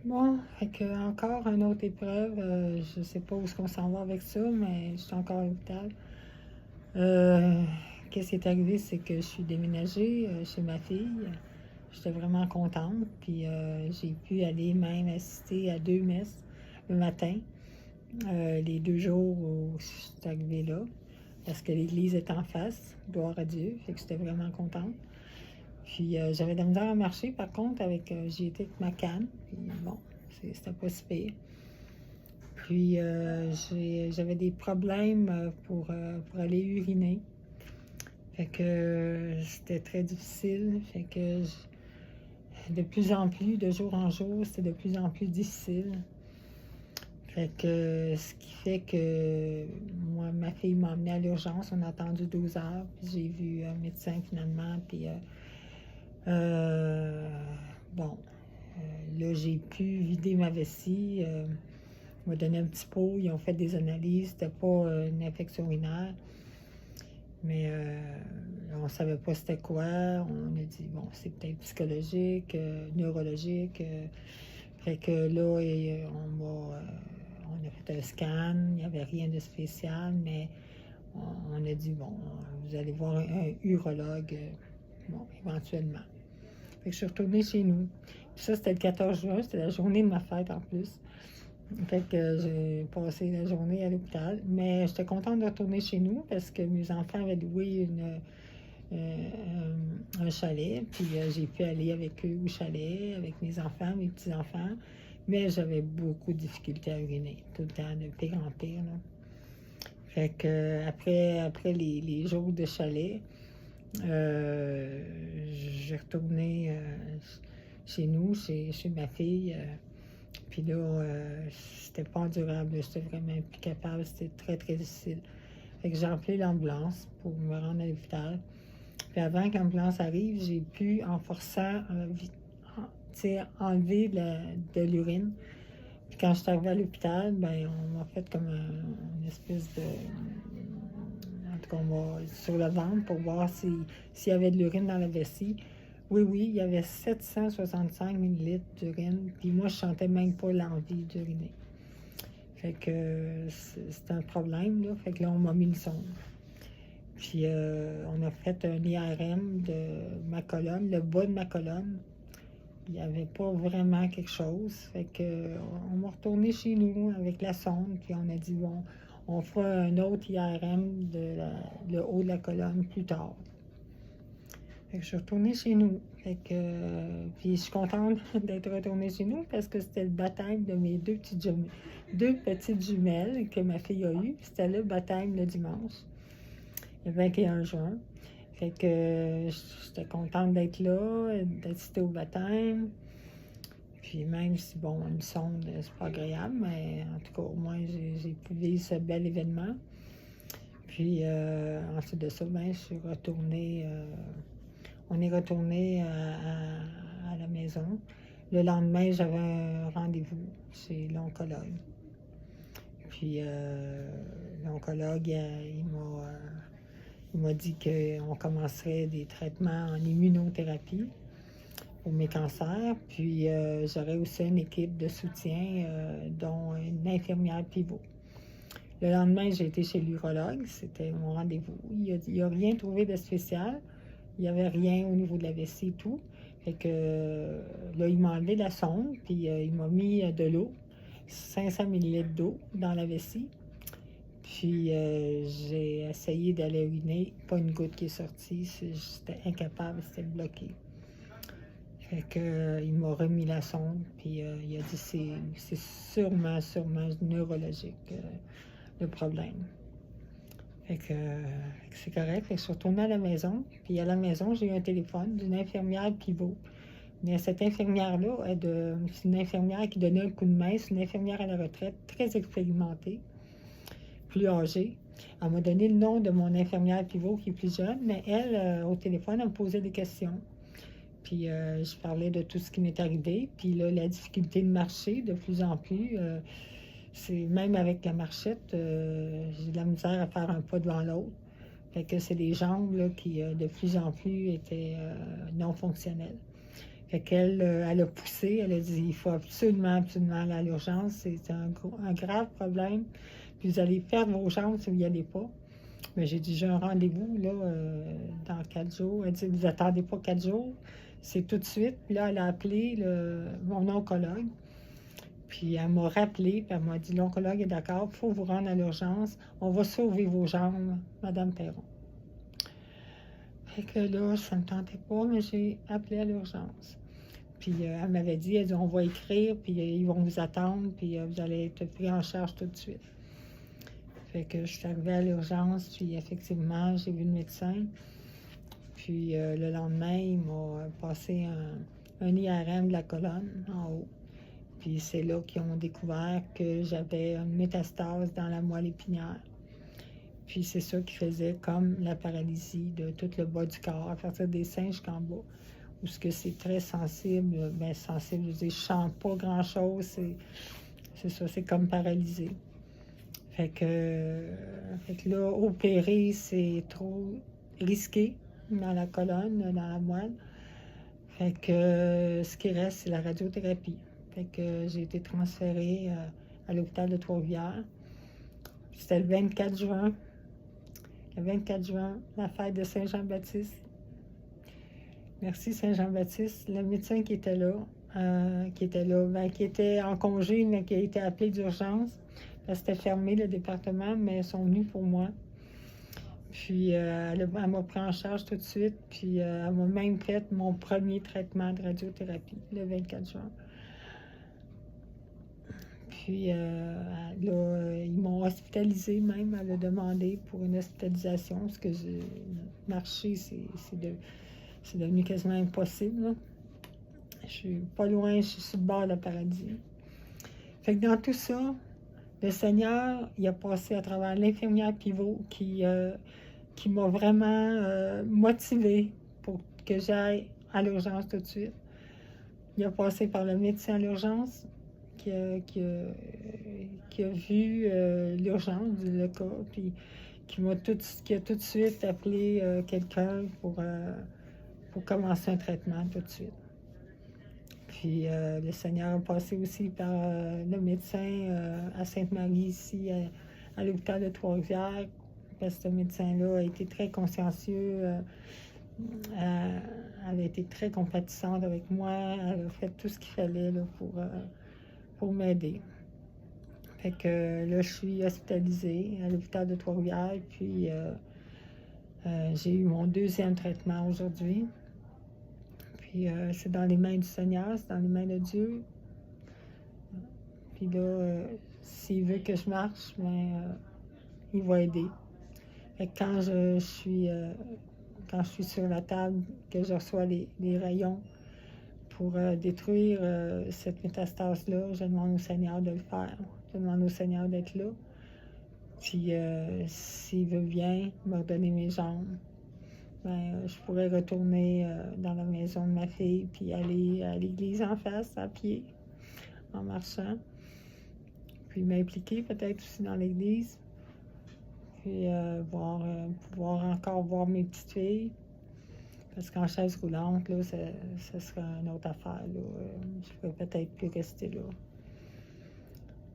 Bon, fait que encore une autre épreuve. Je sais pas où est-ce qu'on s'en va avec ça, mais je suis encore à l'hôpital. Euh, Qu'est-ce qui est arrivé, c'est que je suis déménagée chez ma fille. J'étais vraiment contente. Puis j'ai pu aller même assister à 2 messes le matin, les 2 jours où je suis arrivée là, parce que l'église est en face, gloire à Dieu. Fait que j'étais vraiment contente. Puis j'avais de la misère à marcher, par contre, j'y étais avec ma canne. Puis bon, c'était pas si pire. Puis j'avais des problèmes pour aller uriner. Fait que c'était très difficile. Fait que de plus en plus, de jour en jour, c'était de plus en plus difficile. Fait que ce qui fait que moi, ma fille m'a emmenée à l'urgence. On a attendu 12 heures. Puis j'ai vu un médecin finalement. Puis euh, bon, là, j'ai pu vider ma vessie. On m'a donné un petit pot. Ils ont fait des analyses. C'était pas une infection urinaire. Mais on savait pas c'était quoi. On a dit, bon, c'est peut-être psychologique, neurologique. Fait que là, on a fait un scan. Il n'y avait rien de spécial, mais on a dit, bon, vous allez voir un urologue, bon, éventuellement. Fait que je suis retournée chez nous. Puis ça, c'était le 14 juin, c'était la journée de ma fête en plus. Fait que j'ai passé la journée à l'hôpital. Mais j'étais contente de retourner chez nous parce que mes enfants avaient loué un chalet. Puis j'ai pu aller avec eux au chalet, avec mes enfants, mes petits-enfants. Mais j'avais beaucoup de difficultés à uriner, tout le temps, de pire en pire. Là. Fait que après les jours de chalet, euh, j'ai retourné chez nous, chez ma fille. Puis là, c'était pas endurable, j'étais vraiment plus capable, c'était très, très difficile. Fait que j'ai appelé l'ambulance pour me rendre à l'hôpital. Puis avant que l'ambulance arrive, j'ai pu, en forçant, enlever de l'urine. Puis quand je suis arrivée à l'hôpital, ben, on m'a fait comme une espèce de... En tout cas, on m'a sur le ventre pour voir s'il y avait de l'urine dans la vessie. Oui, oui, il y avait 765 millilitres d'urine, puis moi, je sentais même pas l'envie d'uriner. Fait que c'est un problème, là. Fait que là, on m'a mis le sonde. Puis on a fait un IRM de ma colonne, le bas de ma colonne. Il n'y avait pas vraiment quelque chose. Fait que on m'a retourné chez nous avec la sonde, puis on a dit, bon, on fera un autre IRM le haut de la colonne plus tard. Fait que je suis retournée chez nous. Fait que, puis je suis contente d'être retournée chez nous parce que c'était le baptême de mes deux petites jumelles que ma fille a eues. C'était le baptême le dimanche, le 21 juin. Fait que j'étais contente d'être là, d'assister au baptême. Puis même si, bon, une sonde, c'est pas agréable, mais en tout cas, au moins, j'ai pu vivre ce bel événement. Puis ensuite de ça, ben, je suis retournée... on est retourné à la maison. Le lendemain, j'avais un rendez-vous chez l'oncologue. Puis l'oncologue, il m'a dit qu'on commencerait des traitements en immunothérapie pour mes cancers. Puis j'aurais aussi une équipe de soutien, dont une infirmière pivot. Le lendemain, j'ai été chez l'urologue, c'était mon rendez-vous. Il n'a rien trouvé de spécial. Il n'y avait rien au niveau de la vessie et tout. Fait que là, il m'a enlevé la sonde, puis il m'a mis de l'eau, 500 millilitres d'eau dans la vessie. Puis j'ai essayé d'aller uriner, pas une goutte qui est sortie, j'étais incapable, c'était bloqué. Fait que il m'a remis la sonde, puis il a dit c'est sûrement neurologique le problème. Fait que c'est correct. Fait que je suis retournée à la maison. Puis à la maison, j'ai eu un téléphone d'une infirmière pivot. Mais cette infirmière-là, c'est une infirmière qui donnait un coup de main. C'est une infirmière à la retraite, très expérimentée, plus âgée. Elle m'a donné le nom de mon infirmière pivot qui est plus jeune, mais elle, au téléphone, elle me posait des questions. Puis je parlais de tout ce qui m'est arrivé. Puis là, la difficulté de marcher de plus en plus. C'est même avec la marchette, j'ai de la misère à faire un pas devant l'autre. Fait que c'est les jambes là, qui, de plus en plus, étaient non fonctionnelles. Fait qu'elle elle a poussé, elle a dit, il faut absolument, absolument aller à l'urgence, c'est un grave problème, puis vous allez perdre vos jambes si vous n'y allez pas. Mais j'ai dit, j'ai un rendez-vous là, dans 4 jours. Elle dit, vous attendez pas 4 jours, c'est tout de suite. Puis là, elle a appelé mon oncologue. Puis elle m'a rappelé, puis elle m'a dit, l'oncologue est d'accord, il faut vous rendre à l'urgence. On va sauver vos jambes, Madame Perron. Fait que là, ça ne me tentait pas, mais j'ai appelé à l'urgence. Puis elle m'avait dit, elle dit, on va écrire, puis ils vont vous attendre, puis vous allez être pris en charge tout de suite. Fait que je suis arrivée à l'urgence, puis effectivement, j'ai vu le médecin. Puis le lendemain, il m'a passé un IRM de la colonne en haut. Puis c'est là qu'ils ont découvert que j'avais une métastase dans la moelle épinière. Puis c'est ça qui faisait comme la paralysie de tout le bas du corps, à partir des seins jusqu'en bas. Où ce que c'est très sensible, bien sensible, je veux dire, je sens pas grand-chose, c'est ça, c'est comme paralysé. Fait que là, opérer, c'est trop risqué dans la colonne, dans la moelle. Fait que ce qui reste, c'est la radiothérapie. Fait que j'ai été transférée à l'hôpital de Trois-Rivières. C'était le 24 juin. Le 24 juin, la fête de Saint-Jean-Baptiste. Merci Saint-Jean-Baptiste. Le médecin qui était là, qui était en congé, mais qui a été appelé d'urgence. C'était fermé le département, mais ils sont venus pour moi. Puis elle m'a pris en charge tout de suite, puis elle m'a même fait mon premier traitement de radiothérapie le 24 juin. Puis là, ils m'ont hospitalisée même, elle a demandé pour une hospitalisation, parce que marcher, c'est devenu quasiment impossible. Là. Je suis pas loin, je suis sur le bord de la paradis. Fait que dans tout ça, le Seigneur, il a passé à travers l'infirmière pivot qui m'a vraiment motivée pour que j'aille à l'urgence tout de suite. Il a passé par le médecin à l'urgence qui a vu l'urgence du cas, puis qui a tout de suite appelé quelqu'un pour commencer un traitement tout de suite. Puis le Seigneur a passé aussi par le médecin à Sainte-Marie, ici, à l'hôpital de Trois-Rivières, parce que ce médecin-là a été très consciencieux, elle a été très compatissante avec moi, elle a fait tout ce qu'il fallait là, pour m'aider. Fait que là, je suis hospitalisée à l'hôpital de Trois-Rivières, puis j'ai eu mon 2e traitement aujourd'hui. Puis c'est dans les mains du Seigneur, c'est dans les mains de Dieu. Puis là, s'il veut que je marche, ben, il va aider. Fait que quand je suis sur la table, que je reçois les rayons pour détruire cette métastase-là, je demande au Seigneur de le faire. Je demande au Seigneur d'être là. Puis s'il veut bien me redonner mes jambes, ben, je pourrais retourner dans la maison de ma fille, puis aller à l'église en face, à pied, en marchant. Puis m'impliquer peut-être aussi dans l'église. Puis pouvoir encore voir mes petites filles. Parce qu'en chaise roulante, là, ça serait une autre affaire. Là. Je pourrais peut-être plus rester là.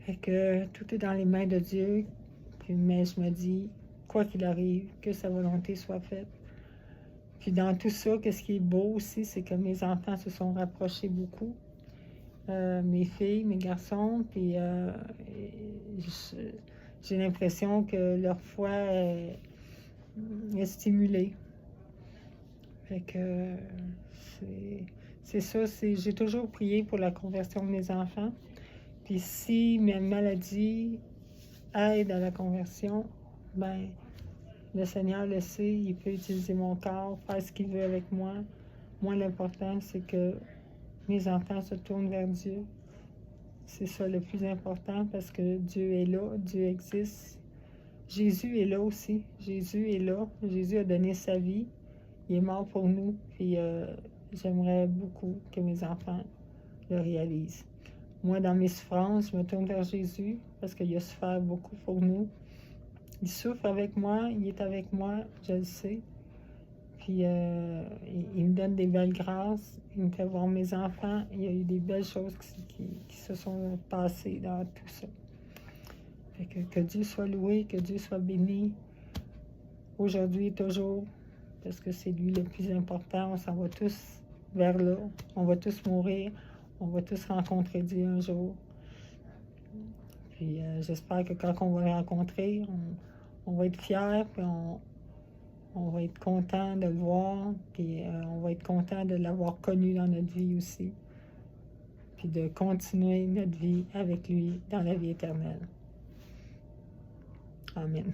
Fait que tout est dans les mains de Dieu. Puis, mais je me dis, quoi qu'il arrive, que sa volonté soit faite. Puis dans tout ça, qu'est-ce qui est beau aussi, c'est que mes enfants se sont rapprochés beaucoup. Mes filles, mes garçons, puis j'ai l'impression que leur foi est stimulée. Fait que c'est ça, j'ai toujours prié pour la conversion de mes enfants. Puis si mes maladies aident à la conversion, ben le Seigneur le sait, il peut utiliser mon corps, faire ce qu'il veut avec moi. Moi, l'important, c'est que mes enfants se tournent vers Dieu. C'est ça le plus important parce que Dieu est là, Dieu existe. Jésus est là aussi. Jésus est là. Jésus a donné sa vie. Il est mort pour nous. Puis j'aimerais beaucoup que mes enfants le réalisent. Moi, dans mes souffrances, je me tourne vers Jésus parce qu'il a souffert beaucoup pour nous. Il souffre avec moi, il est avec moi, je le sais. Puis il me donne des belles grâces, il me fait voir mes enfants. Il y a eu des belles choses qui se sont passées dans tout ça. Fait que Dieu soit loué, que Dieu soit béni, aujourd'hui et toujours, parce que c'est lui le plus important. On s'en va tous vers là, on va tous mourir, on va tous rencontrer Dieu un jour. Puis j'espère que quand on va le rencontrer, on va être fiers, puis on va être content de le voir, puis on va être content de l'avoir connu dans notre vie aussi, puis de continuer notre vie avec lui dans la vie éternelle. Amen.